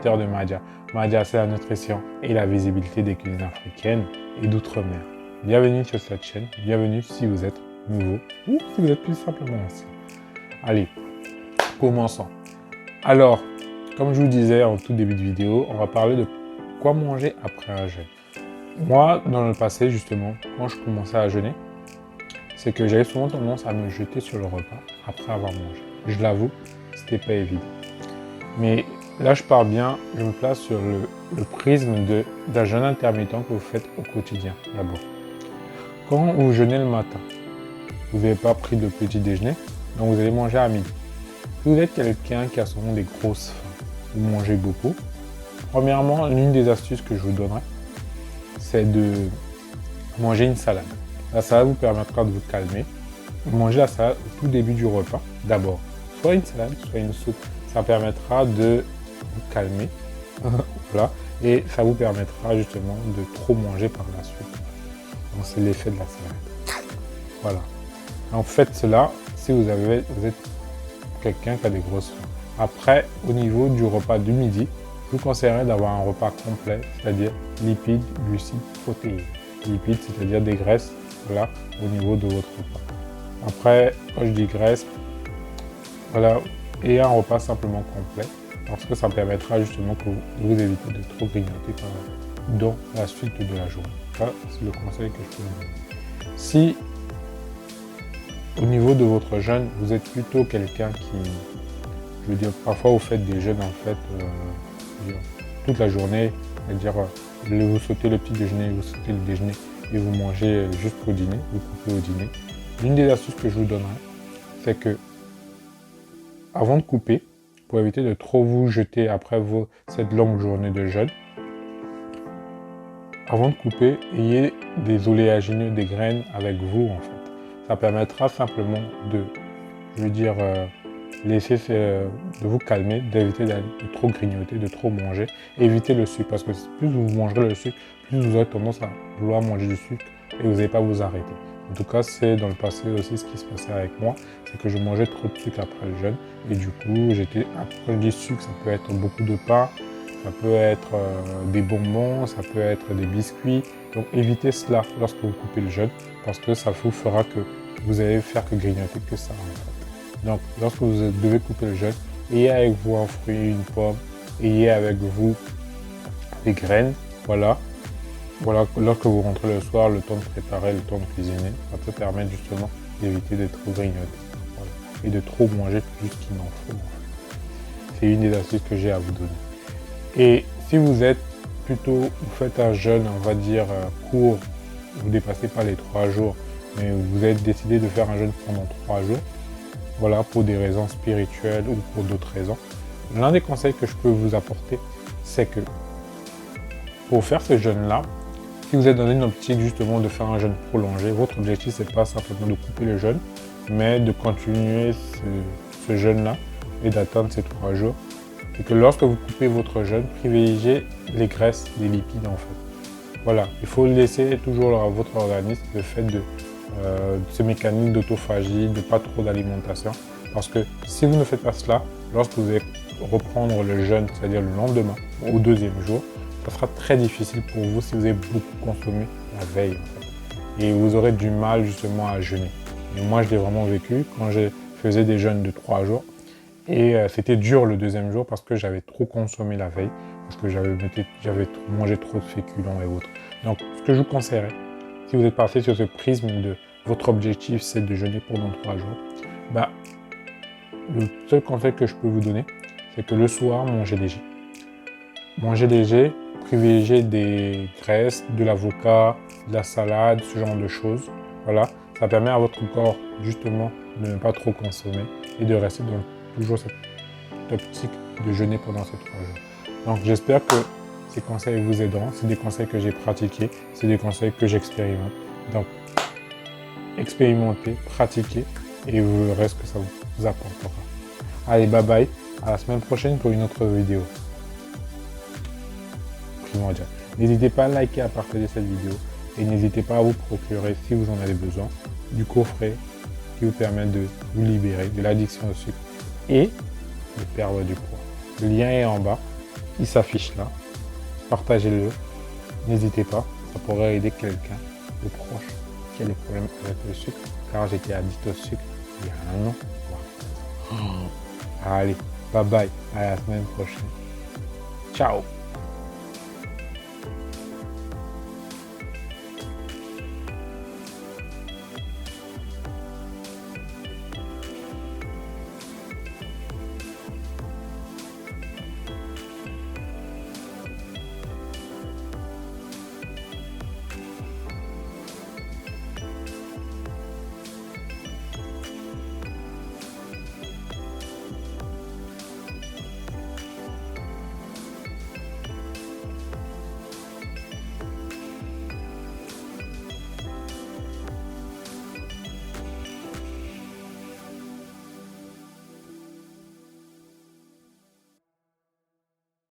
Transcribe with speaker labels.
Speaker 1: fondateur de Madja. Madja, c'est la nutrition et la visibilité des cuisines africaines et d'outre-mer. Bienvenue sur cette chaîne, bienvenue si vous êtes nouveau ou si vous êtes plus simplement ancien. Allez, commençons. Alors, comme je vous disais en tout début de vidéo, on va parler de quoi manger après un jeûne. Moi, dans le passé, justement, quand je commençais à jeûner, c'est que j'avais souvent tendance à me jeter sur le repas après avoir mangé. Je l'avoue, c'était pas évident. Mais là, je pars bien, je me place sur le prisme d'un jeûne intermittent que vous faites au quotidien, d'abord. Quand vous jeûnez le matin, vous n'avez pas pris de petit déjeuner, donc vous allez manger à midi. Si vous êtes quelqu'un qui a souvent des grosses faims, vous mangez beaucoup, premièrement, l'une des astuces que je vous donnerai, c'est de manger une salade. La salade vous permettra de vous calmer. Mangez la salade au tout début du repas, d'abord. Soit une salade, soit une soupe. Ça permettra de vous calmer. Voilà. Et ça vous permettra justement de trop manger par la suite. Donc c'est l'effet de la salade. Voilà. En fait, cela, si vous êtes quelqu'un qui a des grosses faims. Après, au niveau du repas du midi, je vous conseillerais d'avoir un repas complet, c'est-à-dire lipides, glucides, protéines. Lipides, c'est-à-dire des graisses, voilà, au niveau de votre repas. Après, quand je dis graisse, voilà, et un repas simplement complet, parce que ça permettra justement de vous éviter de trop grignoter dans la suite de la journée. Ça, c'est le conseil que je peux vous donner. Si, au niveau de votre jeûne, vous êtes plutôt quelqu'un qui, je veux dire, parfois vous faites des jeûnes en fait, toute la journée, c'est-à-dire vous sautez le petit déjeuner, vous sautez le déjeuner et vous mangez jusqu'au dîner, vous coupez au dîner. L'une des astuces que je vous donnerai, c'est que avant de couper, pour éviter de trop vous jeter après cette longue journée de jeûne, avant de couper, ayez des oléagineux, des graines avec vous en fait. Ça permettra simplement de, je veux dire, laisser de vous calmer, d'éviter de trop grignoter, de trop manger, éviter le sucre parce que plus vous mangerez le sucre, plus vous aurez tendance à vouloir manger du sucre et vous n'allez pas vous arrêter. En tout cas, c'est dans le passé aussi ce qui se passait avec moi, c'est que je mangeais trop de sucre après le jeûne et du coup, quand je dis sucre, ça peut être beaucoup de pain, ça peut être des bonbons, ça peut être des biscuits. Donc évitez cela lorsque vous coupez le jeûne parce que ça vous fera que vous allez faire que grignoter que ça en fait. Donc lorsque vous devez couper le jeûne, ayez avec vous un fruit, une pomme, ayez avec vous des graines, voilà. Voilà, lorsque vous rentrez le soir, le temps de préparer, le temps de cuisiner, ça peut permettre justement d'éviter de trop grignoter voilà, et de trop manger plus qu'il n'en faut. C'est une des astuces que j'ai à vous donner. Et si vous êtes plutôt, vous faites un jeûne, on va dire court, vous ne dépassez pas les 3 jours, mais vous avez décidé de faire un jeûne pendant 3 jours, voilà, pour des raisons spirituelles ou pour d'autres raisons. L'un des conseils que je peux vous apporter, c'est que pour faire ce jeûne-là, si vous êtes dans une optique justement de faire un jeûne prolongé, votre objectif c'est pas simplement de couper le jeûne, mais de continuer ce jeûne-là et d'atteindre ces 3 jours. Et que lorsque vous coupez votre jeûne, privilégiez les graisses, les lipides en fait. Voilà, il faut laisser toujours à votre organisme le fait de ce mécanisme d'autophagie, de pas trop d'alimentation. Parce que si vous ne faites pas cela, lorsque vous allez reprendre le jeûne, c'est-à-dire le lendemain, au 2e jour, ça sera très difficile pour vous si vous avez beaucoup consommé la veille. En fait. Et vous aurez du mal justement à jeûner. Et moi, je l'ai vraiment vécu quand je faisais des jeûnes de 3 jours. Et c'était dur le 2e jour parce que j'avais trop consommé la veille, parce que j'avais mangé trop de féculents et autres. Donc, ce que je vous conseillerais, si vous êtes passé sur ce prisme de votre objectif, c'est de jeûner pendant 3 jours, bah, le seul conseil que je peux vous donner, c'est que le soir, mangez léger. Mangez léger, privilégiez des graisses, de l'avocat, de la salade, ce genre de choses. Voilà, ça permet à votre corps justement de ne pas trop consommer et de rester dans toujours cette optique de jeûner pendant ces 3 jours. Donc j'espère que ces conseils vous aideront. C'est des conseils que j'ai pratiqués, c'est des conseils que j'expérimente. Donc expérimentez, pratiquez et vous verrez ce que ça vous apportera. Allez, bye bye, à la semaine prochaine pour une autre vidéo. Primordial. N'hésitez pas à liker, à partager cette vidéo et n'hésitez pas à vous procurer, si vous en avez besoin, du coffret qui vous permet de vous libérer de l'addiction au sucre et de perdre du poids. Le lien est en bas. il s'affiche là. Partagez-le. N'hésitez pas, ça pourrait aider quelqu'un de proche qui a des problèmes avec le sucre, car j'étais addict au sucre il y a un an. Wow. Allez, bye bye, à la semaine prochaine. Ciao.